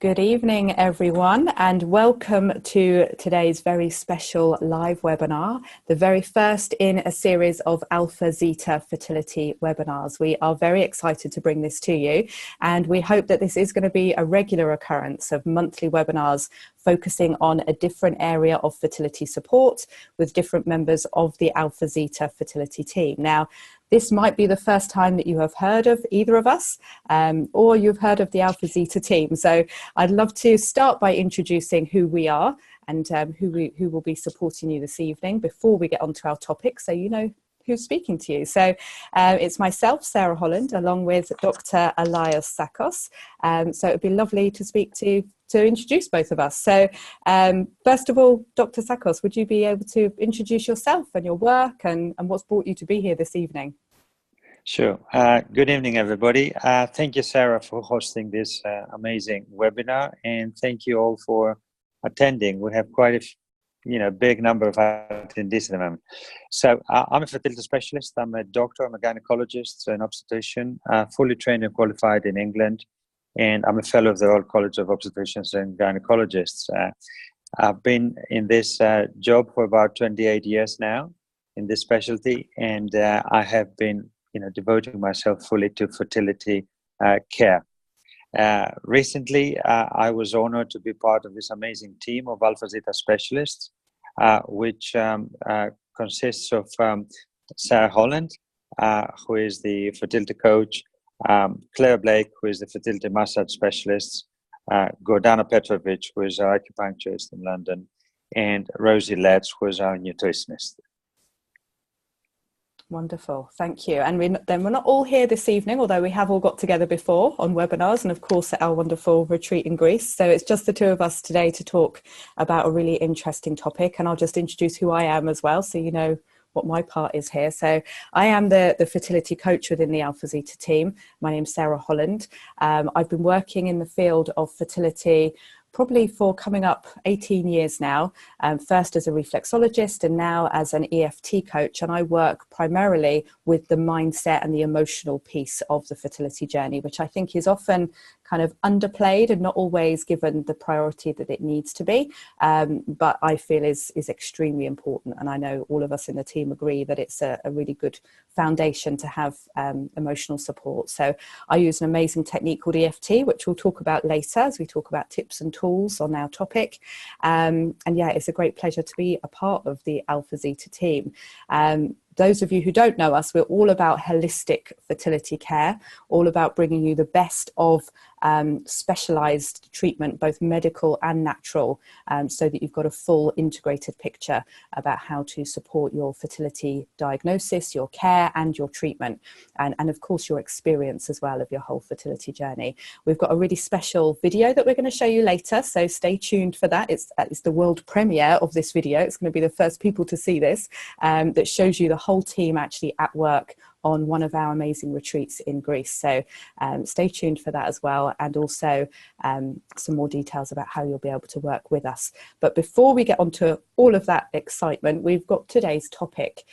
Good evening, everyone, and welcome to today's very special live webinar, the very first in a series of Alphazita fertility webinars. We are very excited to bring this to you, and we hope that this is going to be a regular occurrence of monthly webinars focusing on a different area of fertility support with different members of the Alphazita fertility team. Now, this might be the first time that you have heard of either of us, or you've heard of the Alphazita team. So I'd love to start by introducing who we are and who will be supporting you this evening before we get on to our topic, so you know who's speaking to you. So it's myself, Sarah Holland, along with Dr. Tsakos. So it'd be lovely to speak to introduce both of us. So first of all, Dr. Tsakos, would you be able to introduce yourself and your work and what's brought you to be here this evening? Sure. Good evening, everybody. Thank you, Sarah, for hosting this amazing webinar, and thank you all for attending. We have quite a big number of attendees at the moment. So I'm a fertility specialist. I'm a doctor. I'm a gynecologist, an obstetrician, fully trained and qualified in England, and I'm a fellow of the Royal College of Obstetricians and Gynecologists. I've been in this job for about 28 years now in this specialty, and I have been devoting myself fully to fertility care. Recently, I was honored to be part of this amazing team of Alphazita specialists, which consists of Sarah Holland, who is the fertility coach, Claire Blake, who is the fertility massage specialist, Gordana Petrovic, who is our acupuncturist in London, and Rosie Letts, who is our nutritionist. Wonderful, thank you. And we're not all here this evening, although we have all got together before on webinars and of course at our wonderful retreat in Greece. So it's just the two of us today to talk about a really interesting topic, and I'll just introduce who I am as well so you know what my part is here. So I am the fertility coach within the Alphazita team. My name's Sarah Holland. I've been working in the field of fertility probably for coming up 18 years now, first as a reflexologist and now as an EFT coach. And I work primarily with the mindset and the emotional piece of the fertility journey, which I think is often kind of underplayed and not always given the priority that it needs to be, but I feel is extremely important. And I know all of us in the team agree that it's a really good foundation to have emotional support. So I use an amazing technique called EFT, which we'll talk about later as we talk about tips and tools on our topic. And yeah, it's a great pleasure to be a part of the Alphazita team. Those of you who don't know us, we're all about holistic fertility care, all about bringing you the best of specialised treatment, both medical and natural, so that you've got a full integrated picture about how to support your fertility diagnosis, your care and your treatment, and of course your experience as well of your whole fertility journey. We've got a really special video that we're going to show you later, so stay tuned for that. It's the world premiere of this video. It's going to be the first people to see this, that shows you the whole team actually at work on one of our amazing retreats in Greece. So stay tuned for that as well, and also some more details about how you'll be able to work with us. But before we get on to all of that excitement, we've got today's topic,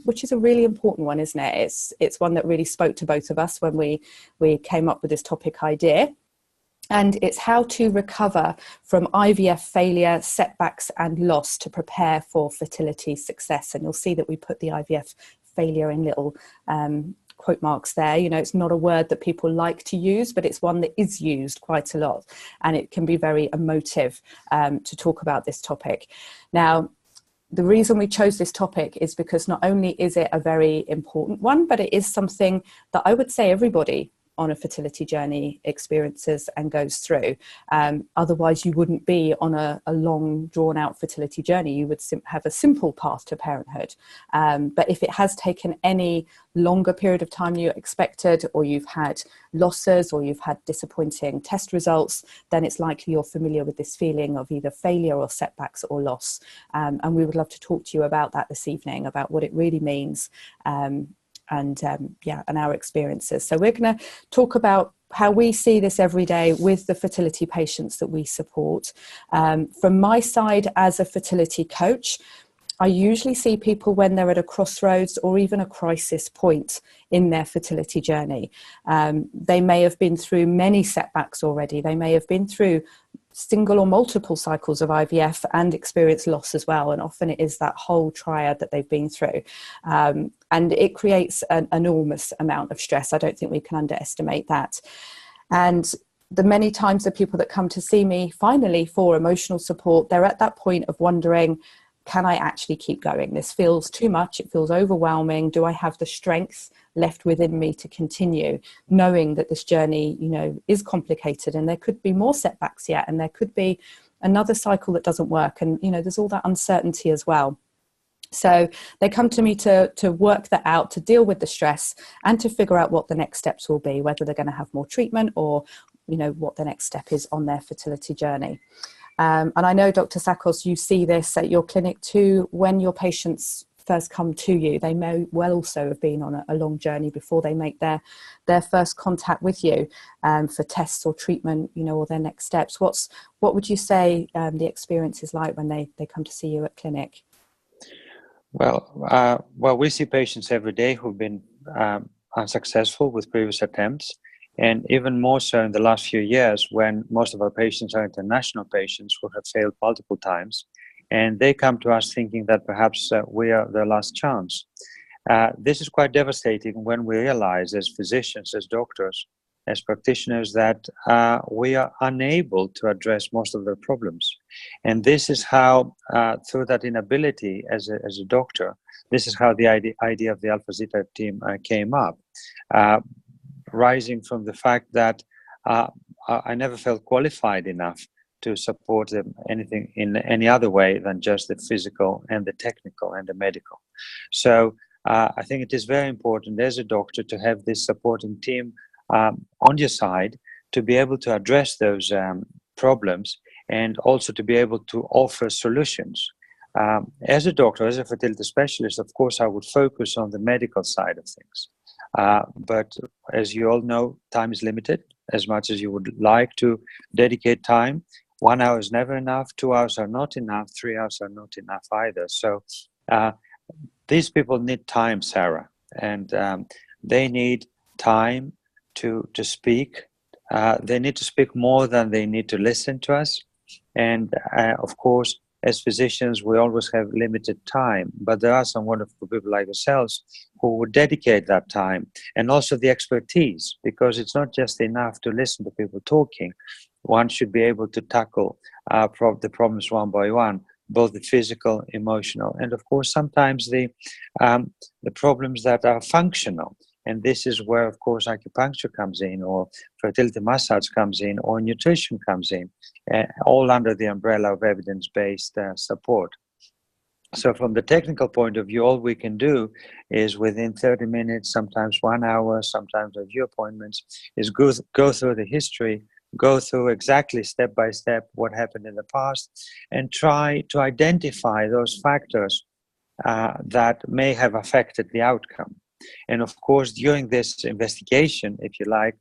which is a really important one, isn't it? It's one that really spoke to both of us when we came up with this topic idea. And it's how to recover from IVF failure, setbacks and loss to prepare for fertility success. And you'll see that we put the IVF failure in little quote marks there. It's not a word that people like to use, but it's one that is used quite a lot. And it can be very emotive to talk about this topic. Now, the reason we chose this topic is because not only is it a very important one, but it is something that I would say everybody on a fertility journey experiences and goes through. Otherwise you wouldn't be on a long drawn out fertility journey. You would have a simple path to parenthood. But if it has taken any longer period of time than you expected, or you've had losses, or you've had disappointing test results, then it's likely you're familiar with this feeling of either failure or setbacks or loss. And we would love to talk to you about that this evening, about what it really means, and our experiences. So we're going to talk about how we see this every day with the fertility patients that we support. From my side as a fertility coach, I usually see people when they're at a crossroads or even a crisis point in their fertility journey. They may have been through many setbacks already. They may have been through single or multiple cycles of IVF and experienced loss as well. And often it is that whole triad that they've been through. And it creates an enormous amount of stress. I don't think we can underestimate that. And the many times the people that come to see me finally for emotional support, they're at that point of wondering, can I actually keep going? This feels too much. It feels overwhelming. Do I have the strength left within me to continue, knowing that this journey, you know, is complicated and there could be more setbacks yet, and there could be another cycle that doesn't work. And, you know, there's all that uncertainty as well. So they come to me to work that out, to deal with the stress and to figure out what the next steps will be, whether they're going to have more treatment or, you know, what the next step is on their fertility journey. And I know, Dr. Tsakos, you see this at your clinic too. When your patients first come to you, they may well also have been on a long journey before they make their first contact with you for tests or treatment, you know, or their next steps. What would you say the experience is like when they come to see you at clinic? Well, we see patients every day who've been unsuccessful with previous attempts. And even more so in the last few years, when most of our patients are international patients who have failed multiple times, and they come to us thinking that perhaps we are their last chance. This is quite devastating when we realize as physicians, as doctors, as practitioners, that we are unable to address most of their problems. And this is how, through that inability as a doctor, this is how the idea of the Alphazita team came up. Rising from the fact that I never felt qualified enough to support them anything in any other way than just the physical and the technical and the medical. So I think it is very important as a doctor to have this supporting team on your side to be able to address those problems and also to be able to offer solutions. As a doctor, as a fertility specialist, of course, I would focus on the medical side of things. But as you all know, time is limited. As much as you would like to dedicate time, 1 hour is never enough, 2 hours are not enough, 3 hours are not enough either. So these people need time, Sarah, and they need time to speak. They need to speak more than they need to listen to us. And of course, as physicians, we always have limited time, but there are some wonderful people like yourselves who would dedicate that time and also the expertise, because it's not just enough to listen to people talking. One should be able to tackle the problems one by one, both the physical, emotional, and of course, sometimes the problems that are functional. And this is where, of course, acupuncture comes in, or fertility massage comes in, or nutrition comes in, all under the umbrella of evidence-based support. So from the technical point of view, all we can do is within 30 minutes, sometimes 1 hour, sometimes review appointments, is go through the history, go through exactly step by step what happened in the past, and try to identify those factors that may have affected the outcome. And of course, during this investigation, if you like,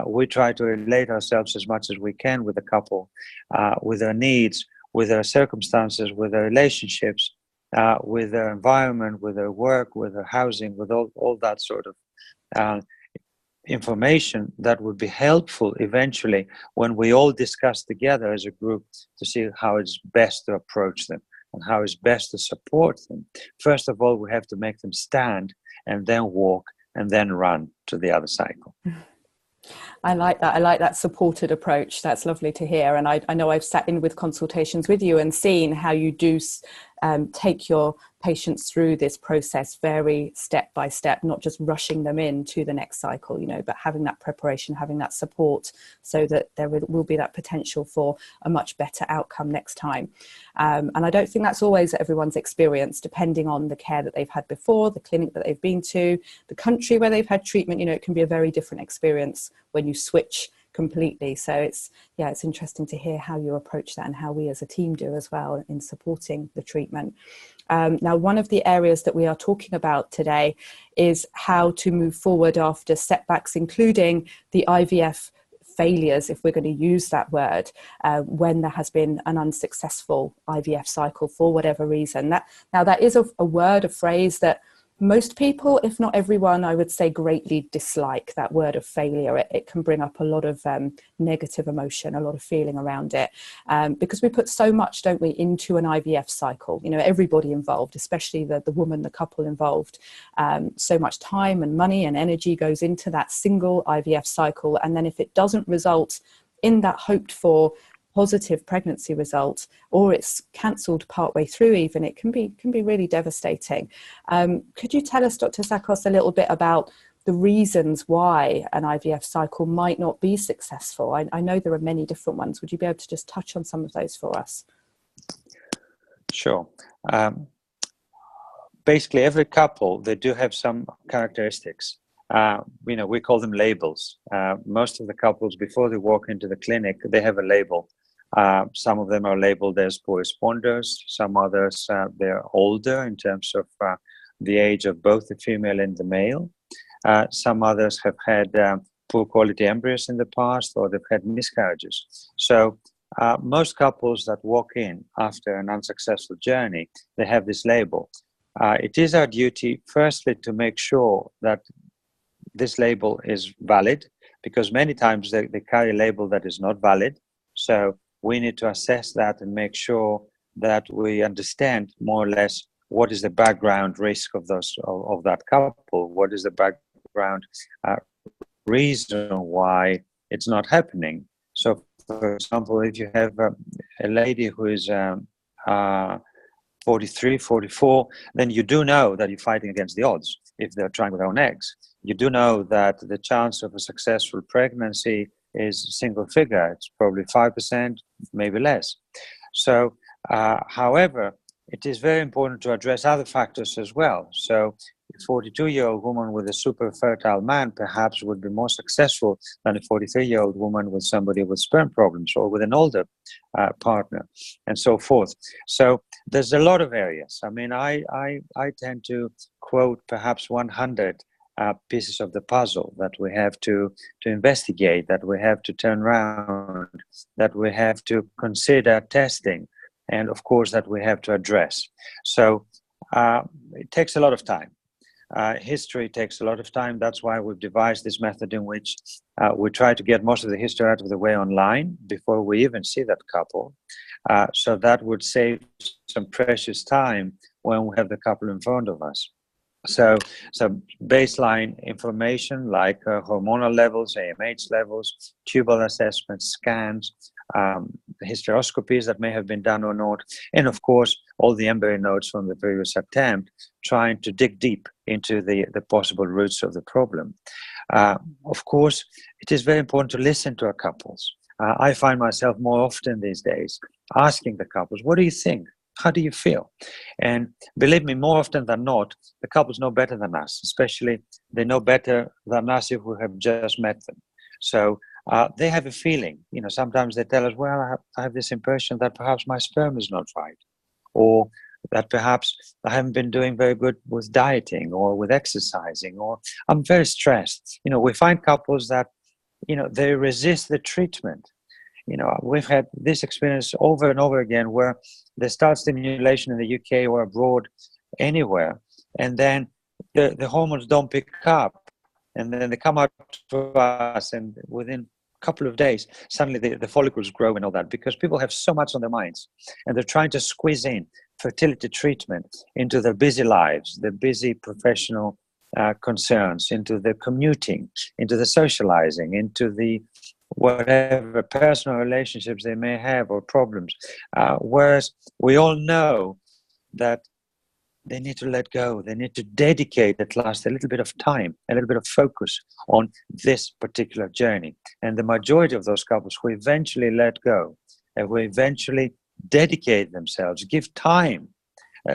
we try to relate ourselves as much as we can with the couple, with their needs, with their circumstances, with their relationships, with their environment, with their work, with their housing, with all that sort of information that would be helpful eventually when we all discuss together as a group to see how it's best to approach them and how it's best to support them. First of all, we have to make them stand and then walk and then run to the other cycle. I like that. I like that supported approach. That's lovely to hear. And I know I've sat in with consultations with you and seen how you do take your patients through this process very step by step, not just rushing them into the next cycle, you know, but having that preparation, having that support so that there will be that potential for a much better outcome next time. And I don't think that's always everyone's experience, depending on the care that they've had before, the clinic that they've been to, the country where they've had treatment. You know, it can be a very different experience when you switch completely. So it's interesting to hear how you approach that and how we as a team do as well in supporting the treatment. Now, one of the areas that we are talking about today is how to move forward after setbacks, including the IVF failures, if we're going to use that word, when there has been an unsuccessful IVF cycle for whatever reason. That is a word, a phrase that most people, if not everyone, I would say greatly dislike that word of failure. It can bring up a lot of negative emotion, a lot of feeling around it, because we put so much, don't we, into an IVF cycle. You know, everybody involved, especially the woman, the couple involved. So much time and money and energy goes into that single IVF cycle. And then if it doesn't result in that hoped for positive pregnancy result, or it's cancelled partway through even, it can be really devastating. Could you tell us, Dr. Tsakos, a little bit about the reasons why an IVF cycle might not be successful? I know there are many different ones. Would you be able to just touch on some of those for us? Sure. Basically, every couple, they do have some characteristics. We call them labels. Most of the couples, before they walk into the clinic, they have a label. Some of them are labeled as poor responders. Some others, they're older in terms of the age of both the female and the male. Some others have had poor quality embryos in the past, or they've had miscarriages. So most couples that walk in after an unsuccessful journey, they have this label. It is our duty, firstly, to make sure that this label is valid, because many times they carry a label that is not valid. So we need to assess that and make sure that we understand more or less what is the background risk of that couple, what is the background reason why it's not happening. So, for example, if you have a lady who is 43, 44, then you do know that you're fighting against the odds if they're trying with their own eggs. You do know that the chance of a successful pregnancy is single figure. It's probably 5%, maybe less. So, however, it is very important to address other factors as well. So a 42-year-old woman with a super fertile man perhaps would be more successful than a 43-year-old woman with somebody with sperm problems, or with an older partner, and so forth. So there's a lot of areas. I mean, I tend to quote perhaps 100 pieces of the puzzle that we have to investigate, that we have to turn around, that we have to consider testing, and of course that we have to address. So it takes a lot of time. History takes a lot of time. That's why we've devised this method in which we try to get most of the history out of the way online before we even see that couple. So that would save some precious time when we have the couple in front of us. So baseline information like hormonal levels, AMH levels, tubal assessments, scans, hysteroscopies that may have been done or not, and of course all the embryo notes from the previous attempt, trying to dig deep into the possible roots of the problem. Of course, it is very important to listen to our couples. I find myself more often these days asking the couples, what do you think? How do you feel? And believe me, more often than not, the couples know better than us, especially they know better than us if we have just met them. So they have a feeling. You know, sometimes they tell us, well, I have this impression that perhaps my sperm is not right, or that perhaps I haven't been doing very good with dieting or with exercising, or I'm very stressed. You know, we find couples that, you know, they resist the treatment. You know, we've had this experience over and over again where they start stimulation in the UK or abroad, anywhere, and then the hormones don't pick up, and then they come out to us, and within a couple of days, suddenly the follicles grow and all that, because people have so much on their minds, and they're trying to squeeze in fertility treatment into their busy lives, their busy professional concerns, into the commuting, into the socializing, into the whatever personal relationships they may have or problems. Whereas we all know that they need to let go. They need to dedicate at last a little bit of time, a little bit of focus on this particular journey. And the majority of those couples who eventually let go and who eventually dedicate themselves, give time,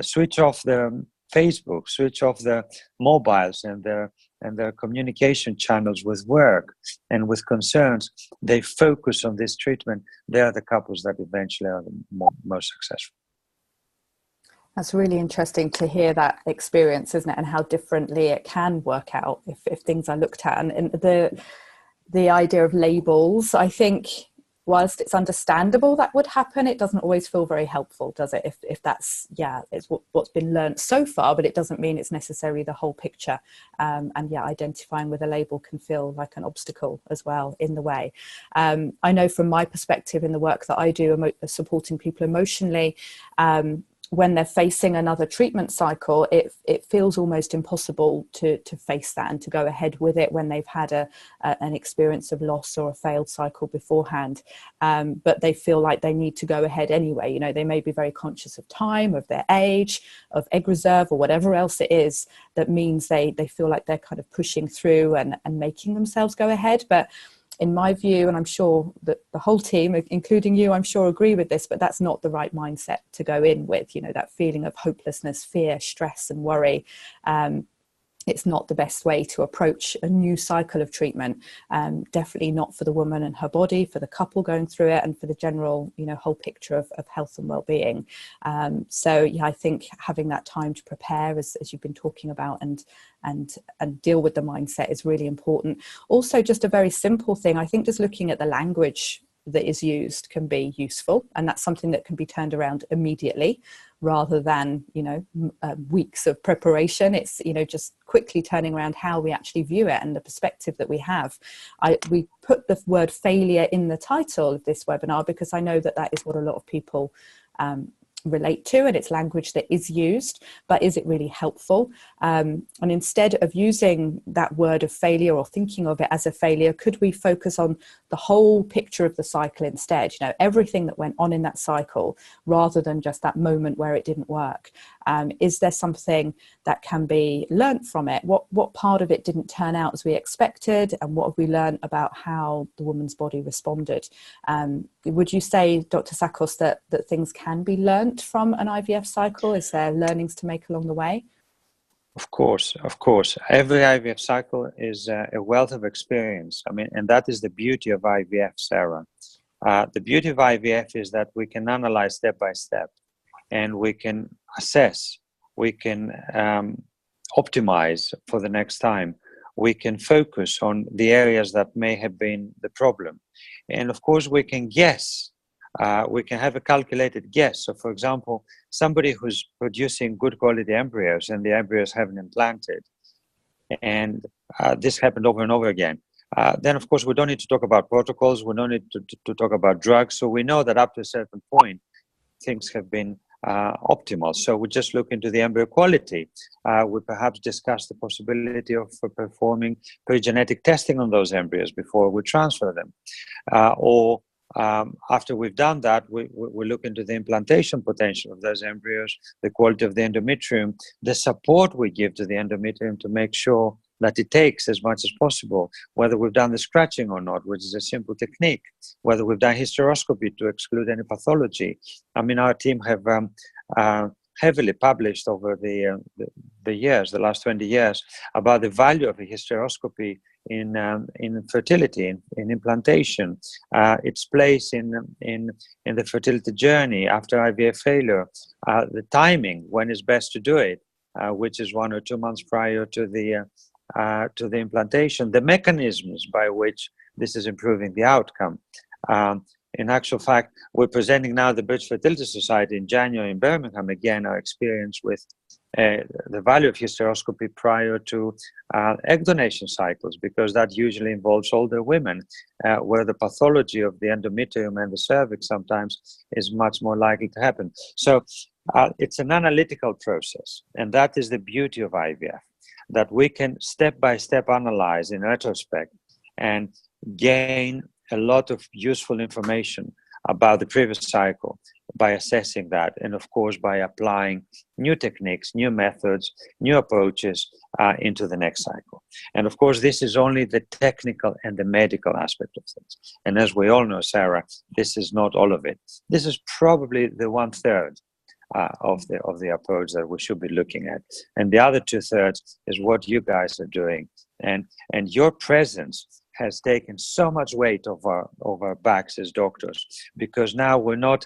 switch off their Facebook, switch off their mobiles and their communication channels with work and with concerns, they focus on this treatment. They are the couples that eventually are the most successful. That's really interesting to hear that experience, isn't it? And how differently it can work out if things are looked at. And the idea of labels. I think whilst it's understandable that would happen, it doesn't always feel very helpful, does it? If that's, it's what's been learnt so far, but it doesn't mean it's necessarily the whole picture. And identifying with a label can feel like an obstacle as well in the way. I know from my perspective in the work that I do, supporting people emotionally, when they're facing another treatment cycle, it feels almost impossible to face that and to go ahead with it when they've had an experience of loss or a failed cycle beforehand. But they feel like they need to go ahead anyway. You know, they may be very conscious of time, of their age, of egg reserve, or whatever else it is that means they feel like they're kind of pushing through and making themselves go ahead. But in my view, and I'm sure that the whole team, including you, I'm sure agree with this, but that's not the right mindset to go in with, you know, that feeling of hopelessness, fear, stress and worry. It's not the best way to approach a new cycle of treatment. Definitely not for the woman and her body, for the couple going through it, and for the general, you know, whole picture of health and well-being. So I think having that time to prepare, as you've been talking about, and deal with the mindset is really important. Also, just a very simple thing, I think just looking at the language that is used can be useful, and that's something that can be turned around immediately rather than, you know, weeks of preparation. It's, you know, just quickly turning around how we actually view it and the perspective that we have. We put the word failure in the title of this webinar because I know that is what a lot of people relate to, and it's language that is used, but is it really helpful? And instead of using that word of failure or thinking of it as a failure, could we focus on the whole picture of the cycle instead? You know, everything that went on in that cycle, rather than just that moment where it didn't work. Is there something that can be learnt from it? What part of it didn't turn out as we expected, and what have we learned about how the woman's body responded? Would you say, Dr. Tsakos, that things can be learnt from an IVF cycle? Is there learnings to make along the way? Of course. Every IVF cycle is a wealth of experience. I mean, and that is the beauty of IVF, Sarah. The beauty of IVF is that we can analyze step by step, and we can assess, we can optimize for the next time. We can focus on the areas that may have been the problem. And of course, we can guess. We can have a calculated guess. So, for example, somebody who's producing good quality embryos and the embryos haven't implanted, and this happened over and over again, then of course we don't need to talk about protocols, we don't need to talk about drugs. So we know that up to a certain point, things have been optimal. So we just look into the embryo quality. We perhaps discuss the possibility of performing pre-genetic testing on those embryos before we transfer them. After we've done that, we look into the implantation potential of those embryos, the quality of the endometrium, the support we give to the endometrium to make sure that it takes as much as possible, whether we've done the scratching or not, which is a simple technique, whether we've done hysteroscopy to exclude any pathology. I mean, our team have heavily published over the years, the last 20 years, about the value of a hysteroscopy in fertility, in implantation, its place in the fertility journey after IVF failure, the timing when is best to do it, which is 1 or 2 months prior to the implantation, the mechanisms by which this is improving the outcome. In actual fact, we're presenting now the British Fertility Society in January in Birmingham, again, our experience with the value of hysteroscopy prior to egg donation cycles, because that usually involves older women, where the pathology of the endometrium and the cervix sometimes is much more likely to happen. So it's an analytical process, and that is the beauty of IVF, that we can step by step analyze in retrospect and gain a lot of useful information about the previous cycle by assessing that, and of course by applying new techniques, new methods, new approaches into the next cycle. And of course, this is only the technical and the medical aspect of things. And as we all know, Sarah, this is not all of it. This is probably the 1/3 of the approach that we should be looking at. And the other 2/3 is what you guys are doing. And your presence has taken so much weight off our backs as doctors, because now we're not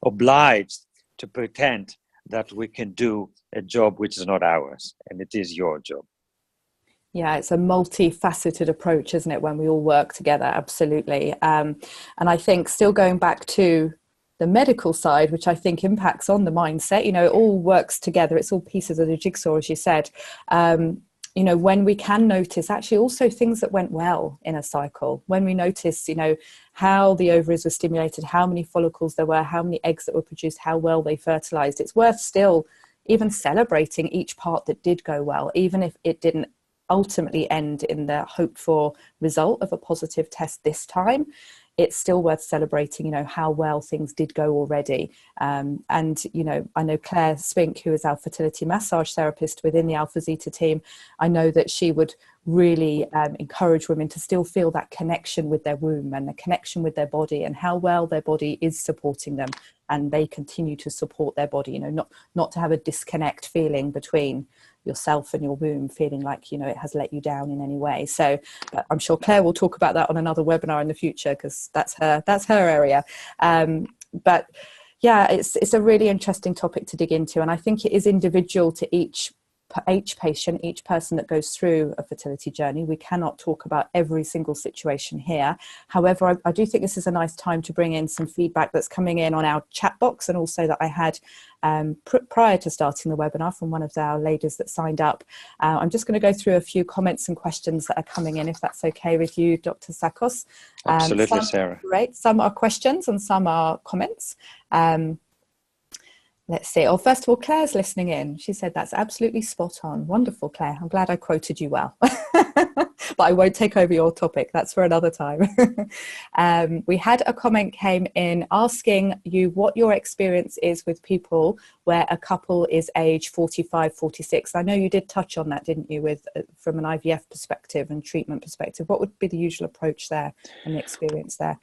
obliged to pretend that we can do a job which is not ours, and it is your job. Yeah, it's a multifaceted approach, isn't it, when we all work together? Absolutely. And I think still going back to the medical side, which I think impacts on the mindset, it all works together. It's all pieces of the jigsaw, as you said. When we can notice actually also things that went well in a cycle, when we notice, how the ovaries were stimulated, how many follicles there were, how many eggs that were produced, how well they fertilized, it's worth still even celebrating each part that did go well, even if it didn't ultimately end in the hoped for result of a positive test this time. It's still worth celebrating, how well things did go already. I know Claire Spink, who is our fertility massage therapist within the Alphazita team, I know that she would really encourage women to still feel that connection with their womb and the connection with their body, and how well their body is supporting them, and they continue to support their body, not to have a disconnect feeling between yourself and your womb, feeling like it has let you down in any way. So I'm sure Claire will talk about that on another webinar in the future, because that's her area. But yeah, it's a really interesting topic to dig into, and I think it is individual to each patient, each person that goes through a fertility journey. We cannot talk about every single situation here. However, I do think this is a nice time to bring in some feedback that's coming in on our chat box, and also that I had prior to starting the webinar from one of our ladies that signed up. I'm just going to go through a few comments and questions that are coming in, if that's okay with you, Dr. Tsakos. Absolutely, Sarah. Great. Some are questions and some are comments. Let's see. Oh, first of all, Claire's listening in. She said that's absolutely spot on. Wonderful, Claire. I'm glad I quoted you well. But I won't take over your topic. That's for another time. We had a comment came in asking you what your experience is with people where a couple is age 45, 46. I know you did touch on that, didn't you, with from an IVF perspective and treatment perspective. What would be the usual approach there and the experience there?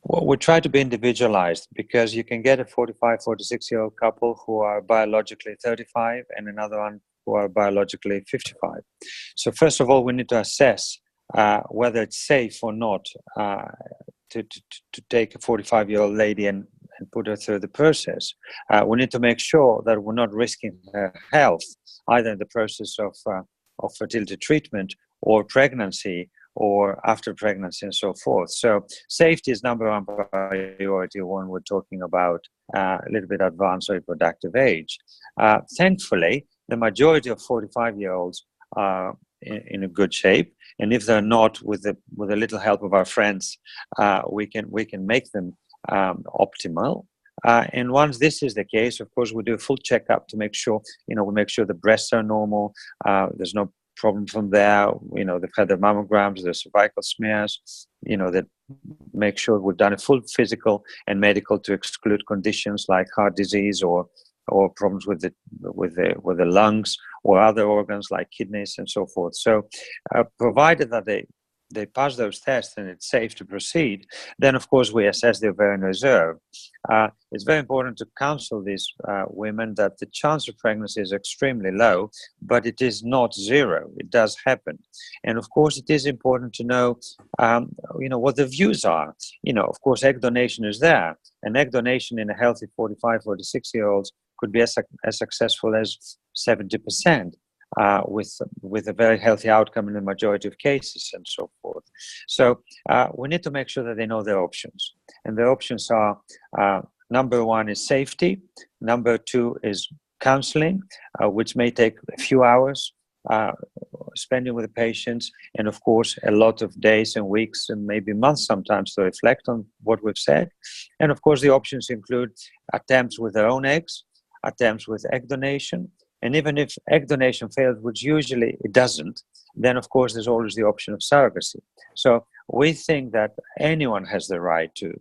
Well, we try to be individualized, because you can get a 45, 46-year-old couple who are biologically 35 and another one who are biologically 55. So first of all, we need to assess whether it's safe or not to take a 45-year-old lady and put her through the process. We need to make sure that we're not risking her health, either in the process of fertility treatment or pregnancy, or after pregnancy and so forth. So safety is number one priority when we're talking about a little bit advanced reproductive age. Thankfully, the majority of 45-year-olds are in a good shape, and if they're not, with a little help of our friends, we can make them optimal. And once this is the case, of course, we do a full checkup to make sure, we make sure the breasts are normal, there's no problem from there. They've had their mammograms, their cervical smears, that make sure we've done a full physical and medical to exclude conditions like heart disease or problems with the lungs or other organs like kidneys and so forth. So provided that they pass those tests and it's safe to proceed, then of course we assess the ovarian reserve. It's very important to counsel these women that the chance of pregnancy is extremely low, but it is not zero. It does happen. And of course it is important to know, what the views are. Of course egg donation is there, and egg donation in a healthy 45, 46-year-olds could be as successful as 70%. With a very healthy outcome in the majority of cases and so forth. So we need to make sure that they know their options. And the options are, number one is safety. Number two is counseling, which may take a few hours, spending with the patients, and of course a lot of days and weeks and maybe months sometimes to reflect on what we've said. And of course the options include attempts with their own eggs, attempts with egg donation. And even if egg donation fails, which usually it doesn't, then of course there's always the option of surrogacy. So we think that anyone has the right to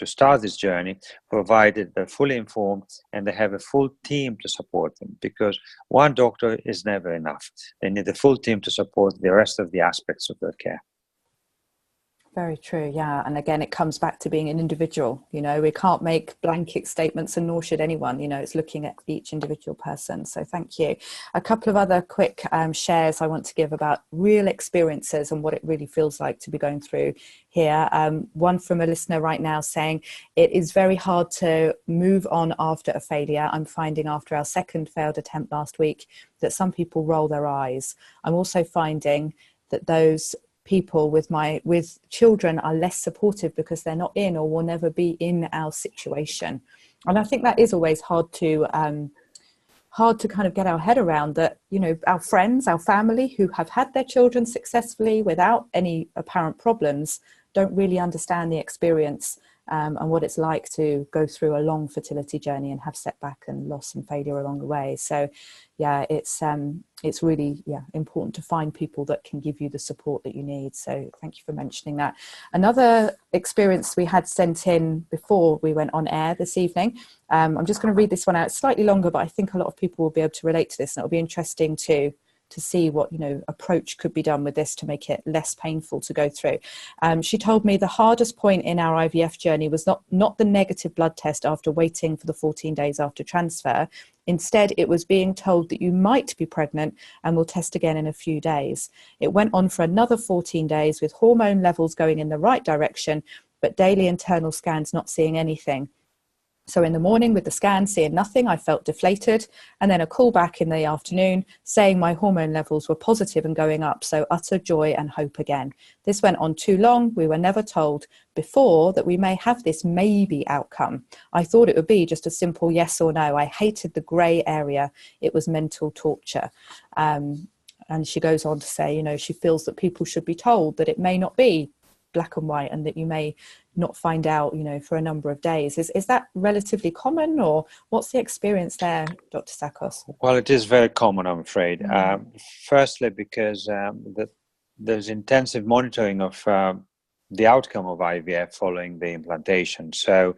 start this journey, provided they're fully informed and they have a full team to support them, because one doctor is never enough. They need a full team to support the rest of the aspects of their care. Very true. Yeah. And again, it comes back to being an individual. We can't make blanket statements, and nor should anyone. It's looking at each individual person. So thank you. A couple of other quick shares I want to give about real experiences and what it really feels like to be going through here. One from a listener right now saying, it is very hard to move on after a failure. I'm finding after our second failed attempt last week that some people roll their eyes. I'm also finding that those people with children are less supportive because they're not in or will never be in our situation. And I think that is always hard to kind of get our head around, that our friends, our family who have had their children successfully without any apparent problems don't really understand the experience and what it's like to go through a long fertility journey and have setback and loss and failure along the way. So yeah, it's really important to find people that can give you the support that you need. So thank you for mentioning that. Another experience we had sent in before we went on air this evening, I'm just going to read this one out. It's slightly longer, but I think a lot of people will be able to relate to this, and it'll be interesting to see what approach could be done with this to make it less painful to go through. She told me the hardest point in our IVF journey was not the negative blood test after waiting for the 14 days after transfer. Instead, it was being told that you might be pregnant and will test again in a few days. It went on for another 14 days with hormone levels going in the right direction, but daily internal scans not seeing anything. So in the morning with the scan, seeing nothing, I felt deflated. And then a call back in the afternoon saying my hormone levels were positive and going up. So utter joy and hope again. This went on too long. We were never told before that we may have this maybe outcome. I thought it would be just a simple yes or no. I hated the grey area. It was mental torture. And she goes on to say, she feels that people should be told that it may not be black and white and that you may not find out, for a number of days. Is that relatively common, or what's the experience there, Dr. Tsakos? Well, it is very common, I'm afraid. Firstly, because there's intensive monitoring of the outcome of IVF following the implantation. So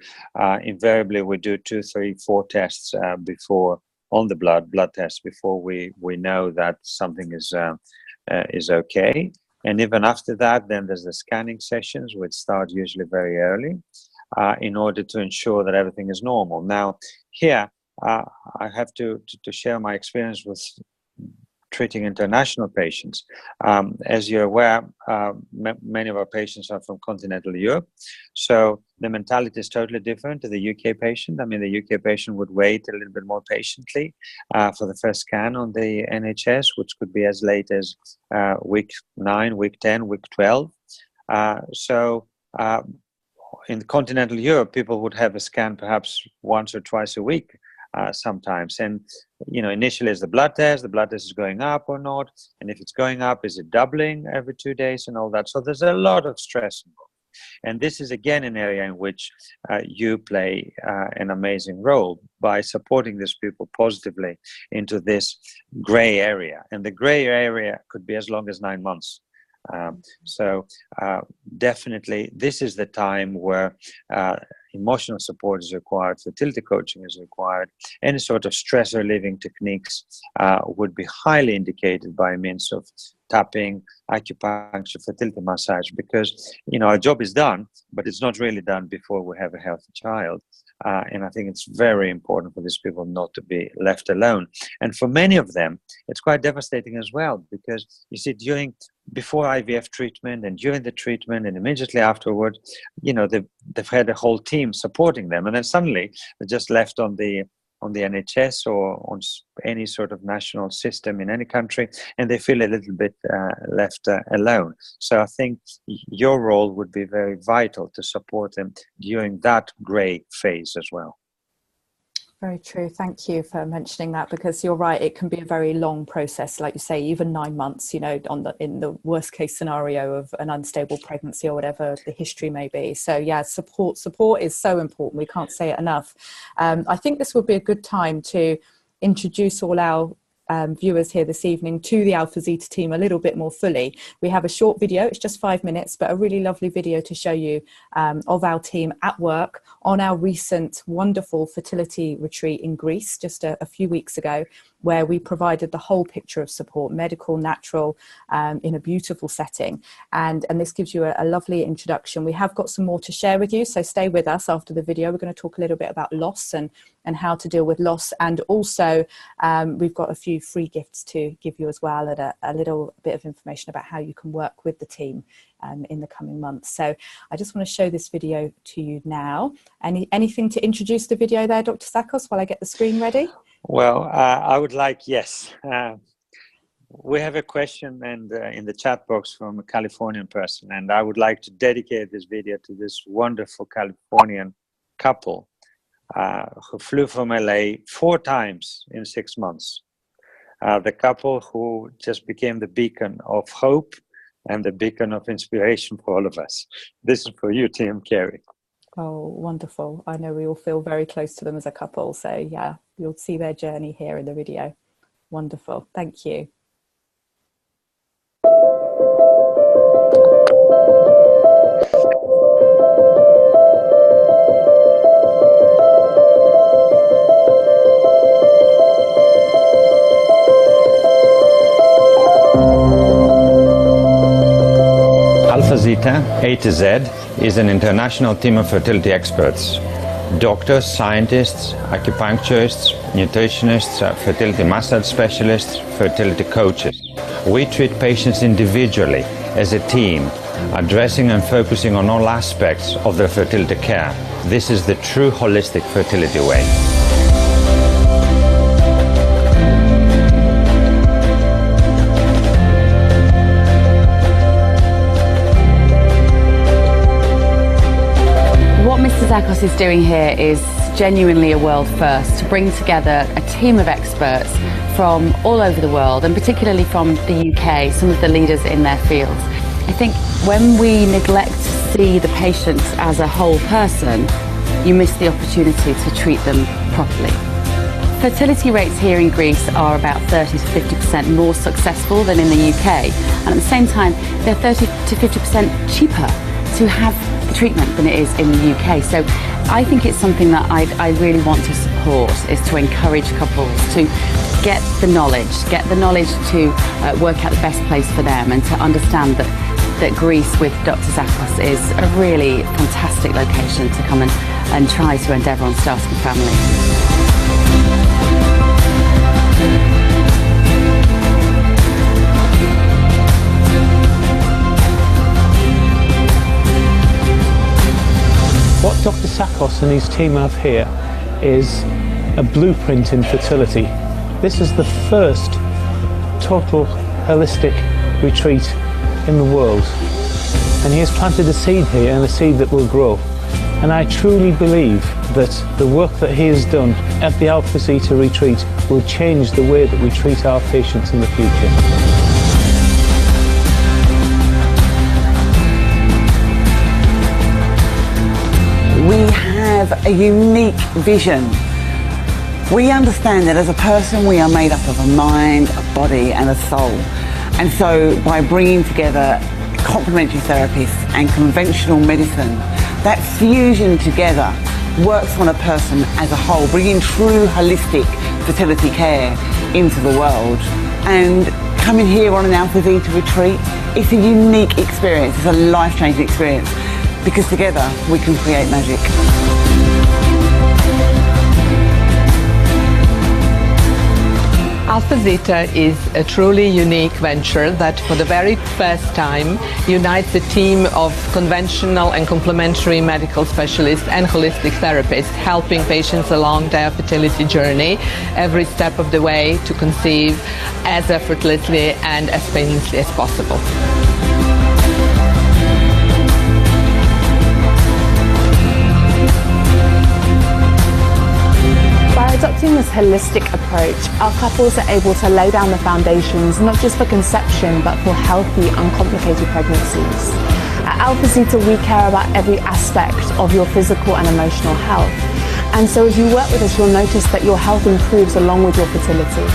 invariably we do 2, 3, 4 tests before on the blood tests before we know that something is okay. And even after that, then there's the scanning sessions, which start usually very early in order to ensure that everything is normal. Now, here, I have to share my experience with treating international patients. As you're aware, many of our patients are from continental Europe. So the mentality is totally different to the UK patient. I mean, the UK patient would wait a little bit more patiently for the first scan on the NHS, which could be as late as week 9, week 10, week 12. In continental Europe, people would have a scan perhaps once or twice a week. Sometimes, and initially is the blood test is going up or not, and if it's going up, is it doubling every 2 days and all that. So there's a lot of stress involved, and this is again an area in which you play an amazing role by supporting these people positively into this gray area, and the gray area could be as long as 9 months. Definitely this is the time where emotional support is required, fertility coaching is required, any sort of stress relieving techniques would be highly indicated by means of tapping, acupuncture, fertility massage, because our job is done, but it's not really done before we have a healthy child. And I think it's very important for these people not to be left alone. And for many of them, it's quite devastating as well, because you see, before IVF treatment and during the treatment and immediately afterward, they've had a whole team supporting them, and then suddenly they're just left on the NHS or on any sort of national system in any country, and they feel a little bit left alone. So I think your role would be very vital to support them during that grey phase as well. Very true. Thank you for mentioning that, because you're right, it can be a very long process, like you say, even 9 months, in the worst case scenario of an unstable pregnancy or whatever the history may be. So yeah, support is so important. We can't say it enough. I think this would be a good time to introduce all our viewers here this evening to the Alphazita team a little bit more fully. We have a short video, it's just 5 minutes, but a really lovely video to show you of our team at work on our recent wonderful fertility retreat in Greece just a few weeks ago, where we provided the whole picture of support, medical, natural, in a beautiful setting. And this gives you a lovely introduction. We have got some more to share with you, so stay with us after the video. We're going to talk a little bit about loss and how to deal with loss. And also we've got a few free gifts to give you as well, and a little bit of information about how you can work with the team in the coming months. So I just want to show this video to you now. Anything to introduce the video there, Dr. Tsakos, while I get the screen ready? Well, I would like, yes. We have a question in the chat box from a Californian person, and I would like to dedicate this video to this wonderful Californian couple who flew from LA 4 times in 6 months. The couple who just became the beacon of hope and the beacon of inspiration for all of us. This is for you, Tim Carey. Oh, wonderful. I know we all feel very close to them as a couple. So yeah, you'll see their journey here in the video. Wonderful. Thank you. Alphazita, A to Z, is an international team of fertility experts. Doctors, scientists, acupuncturists, nutritionists, fertility massage specialists, fertility coaches. We treat patients individually, as a team, addressing and focusing on all aspects of their fertility care. This is the true holistic fertility way. Tsakos is doing here is genuinely a world first, to bring together a team of experts from all over the world, and particularly from the UK, some of the leaders in their fields. I think when we neglect to see the patient as a whole person, you miss the opportunity to treat them properly. Fertility rates here in Greece are about 30 to 50% more successful than in the UK, and at the same time they're 30 to 50% cheaper to have the treatment than it is in the UK. So I think it's something that I really want to support, is to encourage couples to get the knowledge to work out the best place for them, and to understand that Greece with Dr. Tsakos is a really fantastic location to come and try to endeavour on starting a family. What Dr. Tsakos and his team have here is a blueprint in fertility. This is the first total holistic retreat in the world. And he has planted a seed here, and a seed that will grow. And I truly believe that the work that he has done at the Alphazita retreat will change the way that we treat our patients in the future. We have a unique vision. We understand that as a person we are made up of a mind, a body and a soul. And so by bringing together complementary therapies and conventional medicine, that fusion together works on a person as a whole, bringing true holistic fertility care into the world. And coming here on an Alphazita retreat, it's a unique experience, it's a life-changing experience, because together we can create magic. Alphazita is a truly unique venture that for the very first time unites a team of conventional and complementary medical specialists and holistic therapists, helping patients along their fertility journey every step of the way to conceive as effortlessly and as painlessly as possible. Adopting this holistic approach, our couples are able to lay down the foundations not just for conception but for healthy, uncomplicated pregnancies. At Alphazita, we care about every aspect of your physical and emotional health. And so as you work with us, you'll notice that your health improves along with your fertility.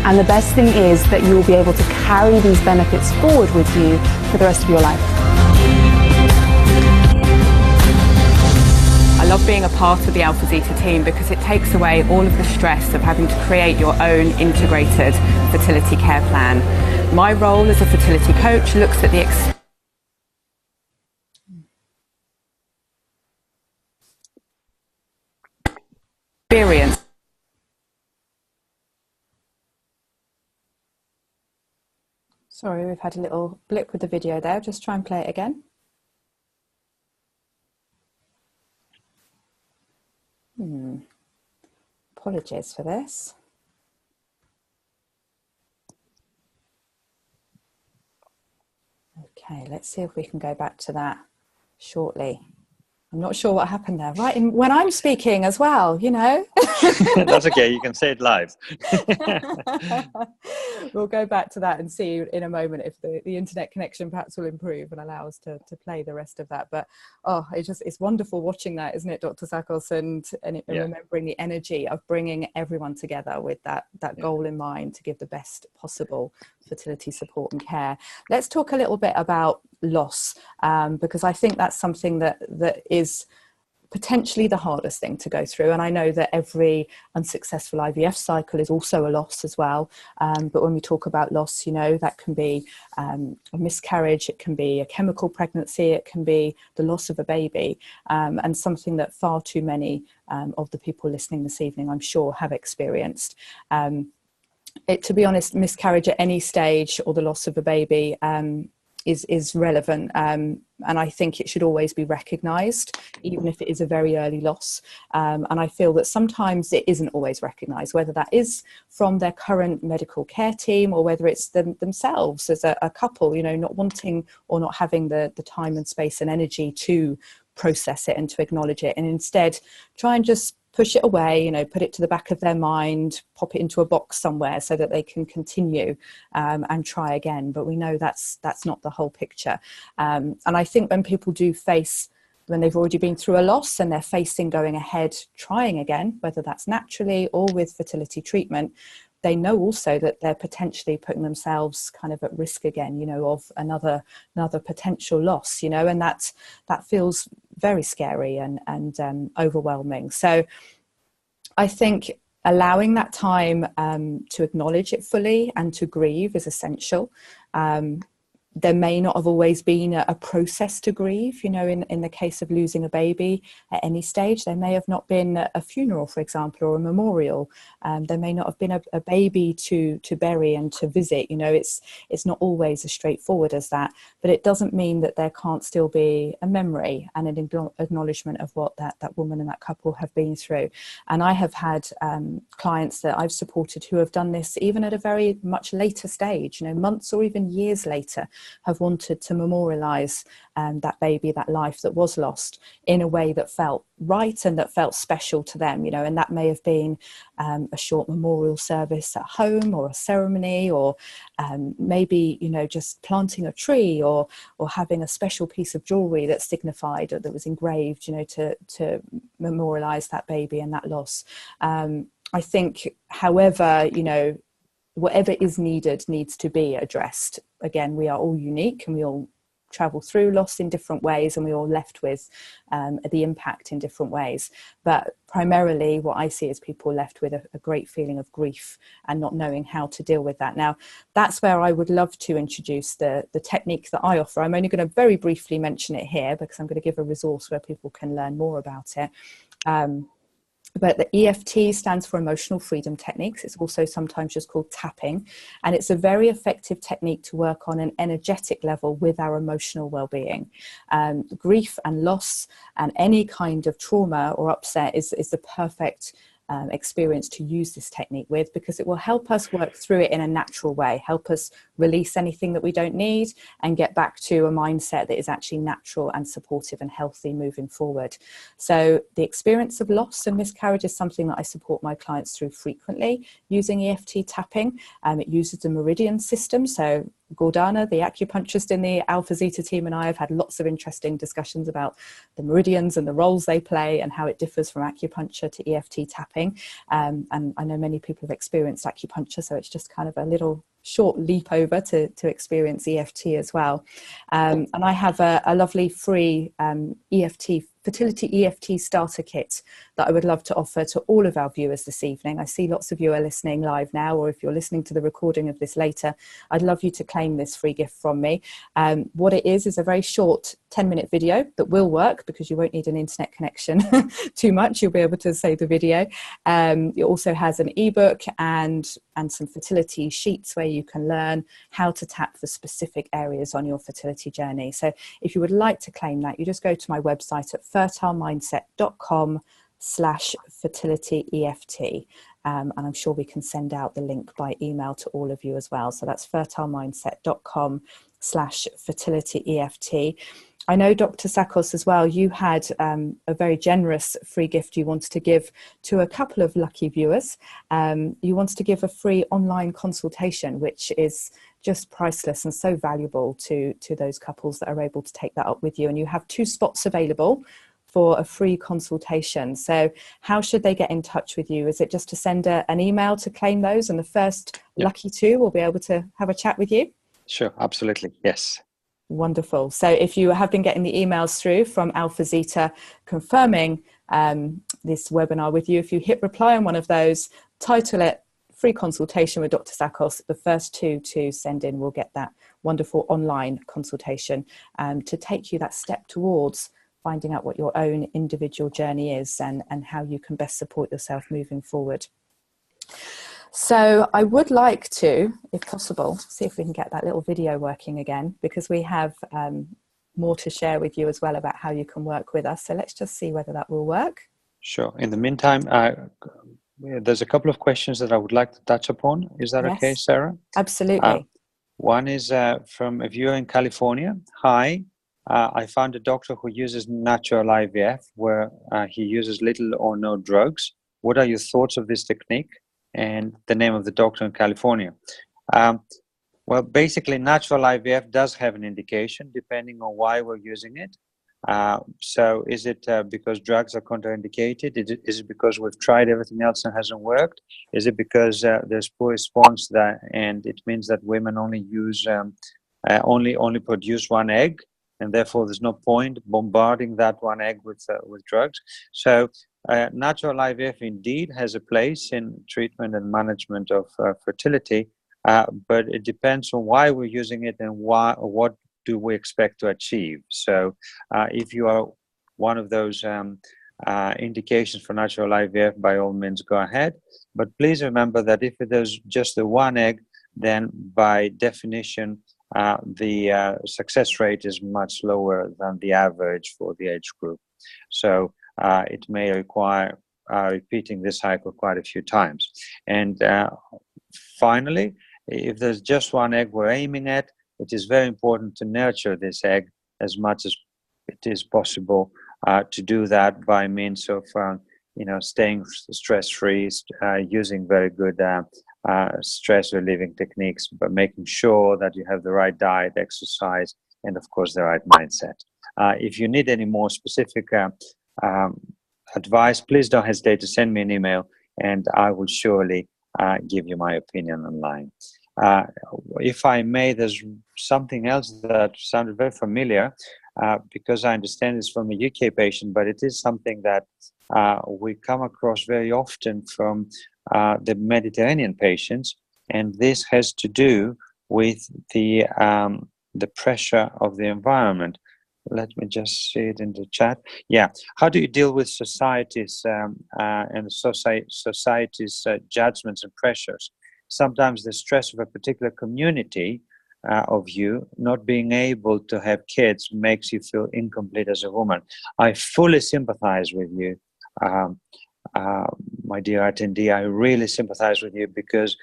And the best thing is that you will be able to carry these benefits forward with you for the rest of your life. I love being a part of the Alphazita team because it takes away all of the stress of having to create your own integrated fertility care plan. My role as a fertility coach looks at the experience. Sorry, we've had a little blip with the video there. Just try and play it again. Apologies for this. Okay, let's see if we can go back to that shortly. I'm not sure what happened there. Right, when I'm speaking as well, you know. That's okay, you can say it live. We'll go back to that and see in a moment if the internet connection perhaps will improve and allow us to play the rest of that. But it's wonderful watching that, isn't it, Dr. Tsakos, and remembering the energy of bringing everyone together with that goal in mind to give the best possible fertility support and care. Let's talk a little bit about loss, because I think that's something that is potentially the hardest thing to go through. And I know that every unsuccessful IVF cycle is also a loss as well. But when we talk about loss, you know, that can be a miscarriage, it can be a chemical pregnancy, it can be the loss of a baby, and something that far too many of the people listening this evening, I'm sure, have experienced. To be honest, miscarriage at any stage or the loss of a baby is relevant, and I think it should always be recognised, even if it is a very early loss. And I feel that sometimes it isn't always recognised, whether that is from their current medical care team or whether it's themselves as a couple, you know, not wanting or not having the time and space and energy to process it and to acknowledge it, and instead try and just push it away, you know, put it to the back of their mind, pop it into a box somewhere so that they can continue and try again. But we know that's not the whole picture. And I think when people do when they've already been through a loss and they're facing going ahead, trying again, whether that's naturally or with fertility treatment, they know also that they're potentially putting themselves kind of at risk again, you know, of another potential loss, you know, and that feels very scary and overwhelming. So I think allowing that time to acknowledge it fully and to grieve is essential. There may not have always been a process to grieve, you know, in the case of losing a baby at any stage. There may have not been a funeral, for example, or a memorial. There may not have been a baby to bury and to visit. You know, it's not always as straightforward as that, but it doesn't mean that there can't still be a memory and an acknowledgement of what that woman and that couple have been through. And I have had clients that I've supported who have done this even at a very much later stage, you know, months or even years later, have wanted to memorialise that baby, that life that was lost, in a way that felt right and that felt special to them, you know. And that may have been a short memorial service at home, or a ceremony, or maybe, you know, just planting a tree, or having a special piece of jewellery that signified, or that was engraved, you know, to memorialise that baby and that loss. I think, however, you know, whatever is needed needs to be addressed. Again, we are all unique and we all travel through loss in different ways, and we all left with the impact in different ways. But primarily what I see is people left with a great feeling of grief and not knowing how to deal with that. Now, that's where I would love to introduce the technique that I offer. I'm only going to very briefly mention it here because I'm going to give a resource where people can learn more about it. But the EFT stands for Emotional Freedom Techniques. It's also sometimes just called tapping. And it's a very effective technique to work on an energetic level with our emotional well-being. Grief and loss and any kind of trauma or upset is the perfect experience to use this technique with, because it will help us work through it in a natural way, help us release anything that we don't need and get back to a mindset that is actually natural and supportive and healthy moving forward. So the experience of loss and miscarriage is something that I support my clients through frequently using EFT tapping. It uses the meridian system. So Gordana, the acupuncturist in the Alphazita team, and I have had lots of interesting discussions about the meridians and the roles they play and how it differs from acupuncture to EFT tapping. And I know many people have experienced acupuncture, so it's just kind of a little short leap over to experience EFT as well. And I have a lovely free EFT fertility EFT starter kit that I would love to offer to all of our viewers this evening. I see lots of you are listening live now, or if you're listening to the recording of this later, I'd love you to claim this free gift from me. What it is a very short 10-minute video that will work because you won't need an internet connection too much. You'll be able to save the video. It also has an ebook and some fertility sheets where you can learn how to tap for specific areas on your fertility journey. So if you would like to claim that, you just go to my website at fertilemindset.com/fertilityEFT. And I'm sure we can send out the link by email to all of you as well. So that's fertilemindset.com/fertilityEFT. I know, Dr. Tsakos, as well, you had a very generous free gift you wanted to give to a couple of lucky viewers. You wanted to give a free online consultation, which is just priceless and so valuable to those couples that are able to take that up with you. And you have 2 spots available for a free consultation. So how should they get in touch with you? Is it just to send an email to claim those, and the first lucky 2 will be able to have a chat with you? Sure, absolutely, yes. Wonderful. So if you have been getting the emails through from Alphazita confirming this webinar with you, if you hit reply on one of those, title it free consultation with Dr. Tsakos, the first 2 to send in will get that wonderful online consultation to take you that step towards finding out what your own individual journey is and how you can best support yourself moving forward. So I would like to, if possible, see if we can get that little video working again, because we have more to share with you as well about how you can work with us. So let's just see whether that will work. Sure. In the meantime, there's a couple of questions that I would like to touch upon. Is that okay, Sarah? Absolutely. One is from a viewer in California. Hi, I found a doctor who uses natural IVF where he uses little or no drugs. What are your thoughts of this technique? And the name of the doctor in California. Well, basically, natural IVF does have an indication depending on why we're using it. So is it because drugs are contraindicated? Is it because we've tried everything else and hasn't worked? Is it because there's poor response and it means that women only use only produce one egg, and therefore there's no point bombarding that one egg with drugs? So natural IVF indeed has a place in treatment and management of fertility, but it depends on why we're using it and what do we expect to achieve. So if you are one of those indications for natural IVF, by all means go ahead. But please remember that if there's just the one egg, then by definition the success rate is much lower than the average for the age group. So it may require repeating this cycle quite a few times. And finally, if there's just one egg we're aiming at, it is very important to nurture this egg as much as it is possible to do that by means of staying stress-free, using very good stress relieving techniques, but making sure that you have the right diet, exercise, and of course the right mindset. If you need any more specific advice, please don't hesitate to send me an email, and I will surely give you my opinion online. If I may, there's something else that sounded very familiar, because I understand it's from a UK patient, but it is something that we come across very often from the Mediterranean patients, and this has to do with the pressure of the environment. Let me just see it in the chat. Yeah, how do you deal with society's and society's judgments and pressures? Sometimes the stress of a particular community of you not being able to have kids makes you feel incomplete as a woman. I fully sympathize with you, my dear attendee. I really sympathize with you because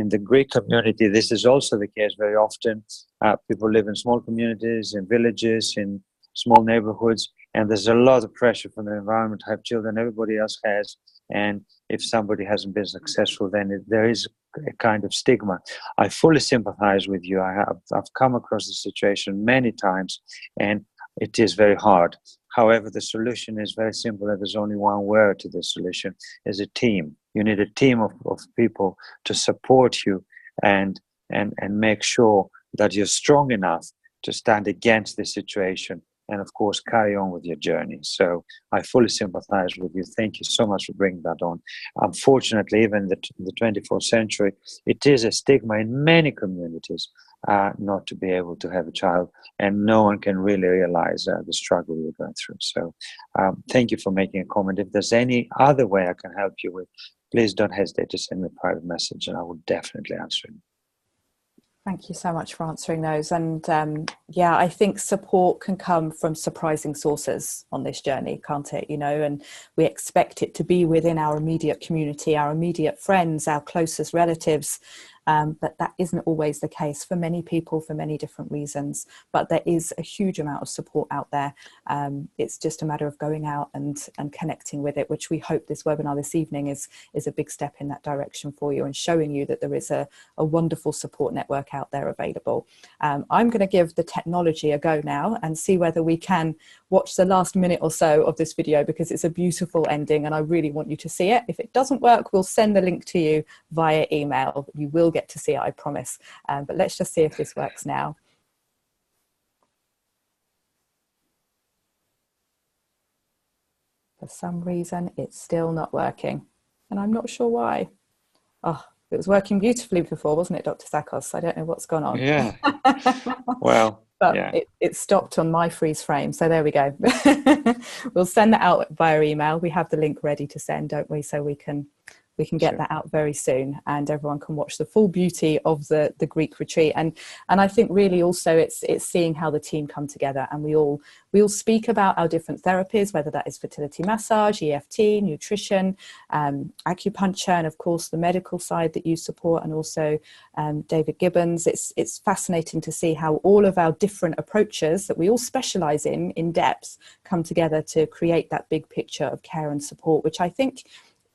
in the Greek community, this is also the case very often. People live in small communities, in villages, in small neighborhoods, and there's a lot of pressure from the environment to have children. Everybody else has, and if somebody hasn't been successful, then there is a kind of stigma. I fully sympathize with you. I've come across this situation many times, and it is very hard. However, the solution is very simple, and there's only one word to the solution: is a team. You need a team of people to support you and make sure that you're strong enough to stand against the situation and of course carry on with your journey. So I fully sympathize with you. Thank you so much for bringing that on. Unfortunately, even in the 24th century, it is a stigma in many communities not to be able to have a child, and no one can really realize the struggle you're going through. So thank you for making a comment. If there's any other way I can help you with, please don't hesitate to send me a private message, and I will definitely answer it. Thank you so much for answering those. And yeah, I think support can come from surprising sources on this journey, can't it? You know, and we expect it to be within our immediate community, our immediate friends, our closest relatives. But that isn't always the case for many people for many different reasons. But there is a huge amount of support out there. It's just a matter of going out and connecting with it, which we hope this webinar this evening is a big step in that direction for you, and showing you that there is a wonderful support network out there available. I'm going to give the technology a go now and see whether we can watch the last minute or so of this video, because it's a beautiful ending and I really want you to see it. If it doesn't work, we'll send the link to you via email. You will get to see it, I promise. But let's just see if this works now. For some reason, it's still not working, and I'm not sure why. Oh, it was working beautifully before, wasn't it, Dr. Tsakos? I don't know what's gone on. Yeah. Well, but yeah. It stopped on my freeze frame, so there we go. We'll send that out via email. We have the link ready to send, don't we? So we can get that out very soon, and everyone can watch the full beauty of the Greek retreat. And I think really also it's seeing how the team come together, and we all speak about our different therapies, whether that is fertility massage, EFT, nutrition, acupuncture, and of course the medical side that you support, and also David Gibbons. It's fascinating to see how all of our different approaches that we all specialize in depth come together to create that big picture of care and support, which I think,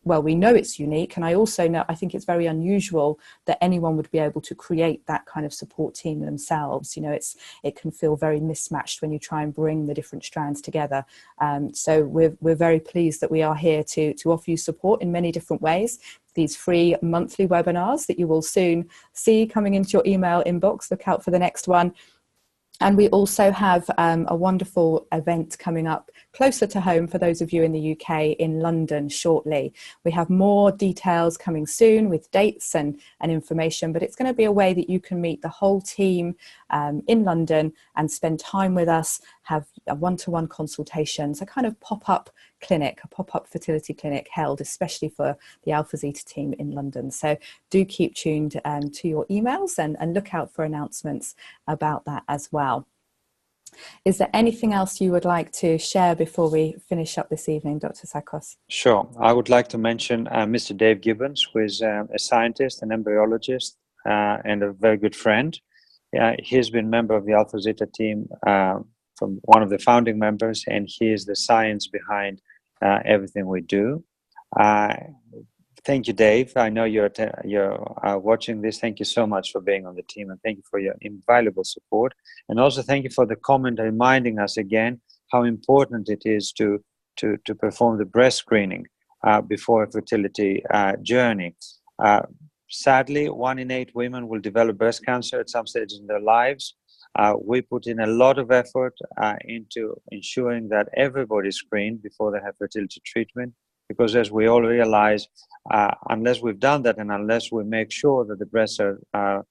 well, we know it's unique, and I also know, I think it's very unusual that anyone would be able to create that kind of support team themselves. You know, it can feel very mismatched when you try and bring the different strands together. So we're very pleased that we are here to offer you support in many different ways. These free monthly webinars that you will soon see coming into your email inbox. Look out for the next one. And we also have a wonderful event coming up closer to home for those of you in the UK, in London shortly. We have more details coming soon with dates and information, but it's going to be a way that you can meet the whole team in London and spend time with us, have a one-to-one consultations, a kind of pop-up clinic, a pop-up fertility clinic held especially for the Alphazita team in London. So do keep tuned to your emails and look out for announcements about that as well. Is there anything else you would like to share before we finish up this evening, Dr. Tsakos? Sure. I would like to mention Mr. Dave Gibbons, who is a scientist, an embryologist, and a very good friend. He's been a member of the Alphazita team from one of the founding members, and he is the science behind everything we do. Thank you, Dave. I know you're watching this. Thank you so much for being on the team, and thank you for your invaluable support. And also thank you for the comment reminding us again how important it is to perform the breast screening before a fertility journey. Sadly, 1 in 8 women will develop breast cancer at some stage in their lives. We put in a lot of effort into ensuring that everybody's screened before they have fertility treatment, because as we all realize, unless we've done that and unless we make sure that the breasts are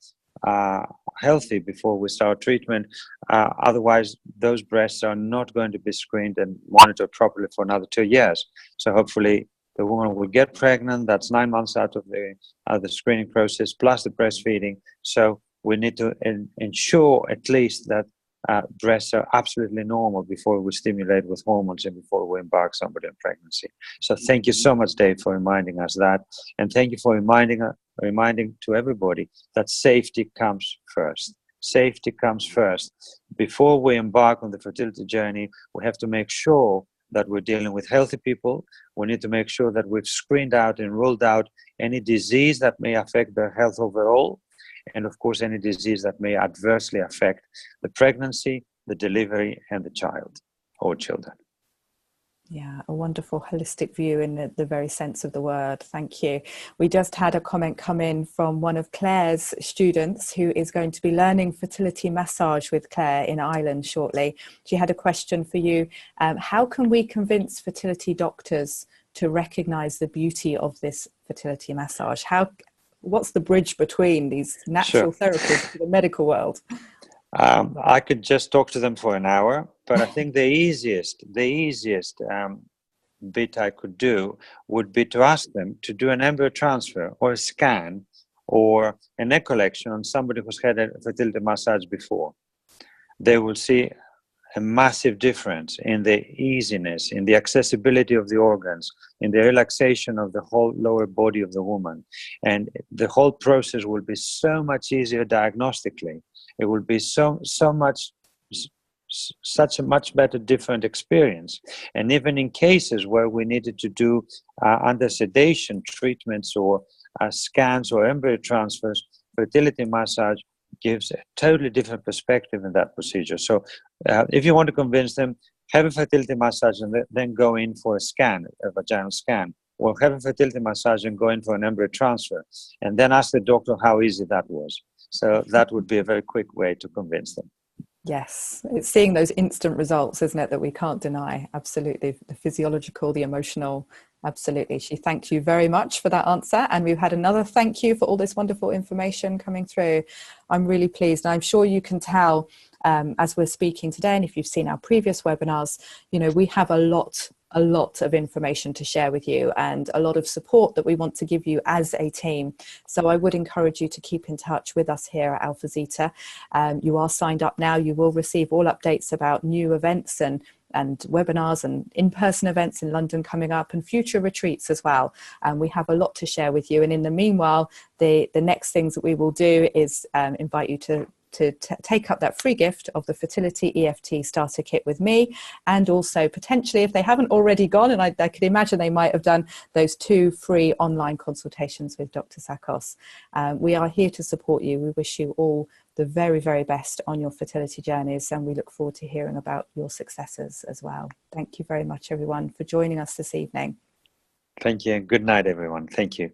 healthy before we start treatment, otherwise those breasts are not going to be screened and monitored properly for another 2 years. So hopefully the woman will get pregnant. That's 9 months out of the screening process, plus the breastfeeding. So we need to ensure at least that breasts are absolutely normal before we stimulate with hormones and before we embark somebody on pregnancy. So thank you so much, Dave, for reminding us that. And thank you for reminding to everybody that safety comes first. Safety comes first. Before we embark on the fertility journey, we have to make sure that we're dealing with healthy people. We need to make sure that we've screened out and ruled out any disease that may affect their health overall, and of course any disease that may adversely affect the pregnancy, the delivery, and the child or children. Yeah, a wonderful holistic view in the very sense of the word. Thank you. We just had a comment come in from one of Claire's students who is going to be learning fertility massage with Claire in Ireland shortly. She had a question for you. How can we convince fertility doctors to recognise the beauty of this fertility massage? What's the bridge between these natural therapies to the medical world? I could just talk to them for an hour, but I think the easiest bit I could do would be to ask them to do an embryo transfer or a scan or an egg collection on somebody who's had a fertility massage before. They will see a massive difference in the easiness, in the accessibility of the organs, in the relaxation of the whole lower body of the woman. And the whole process will be so much easier diagnostically. It will be such a much better different experience. And even in cases where we needed to do under sedation treatments or scans or embryo transfers, fertility massage gives a totally different perspective in that procedure. So if you want to convince them, have a fertility massage and then go in for a scan, a vaginal scan, or have a fertility massage and go in for an embryo transfer, and then ask the doctor how easy that was. So that would be a very quick way to convince them. Yes, it's seeing those instant results, isn't it, that we can't deny. Absolutely. The physiological, the emotional. Absolutely. She thanked you very much for that answer. And we've had another thank you for all this wonderful information coming through. I'm really pleased. And I'm sure you can tell as we're speaking today, and if you've seen our previous webinars, you know, we have a lot of information to share with you and a lot of support that we want to give you as a team. So I would encourage you to keep in touch with us here at Alphazita. You are signed up now. You will receive all updates about new events and webinars and in-person events in London coming up and future retreats as well. And we have a lot to share with you. And in the meanwhile, the next things that we will do is invite you to take up that free gift of the Fertility EFT Starter Kit with me, and also potentially, if they haven't already gone, and I could imagine they might have done, those 2 free online consultations with Dr. Tsakos. We are here to support you. We wish you all the very, very best on your fertility journeys, and we look forward to hearing about your successes as well. Thank you very much, everyone, for joining us this evening. Thank you. Good night, everyone. Thank you.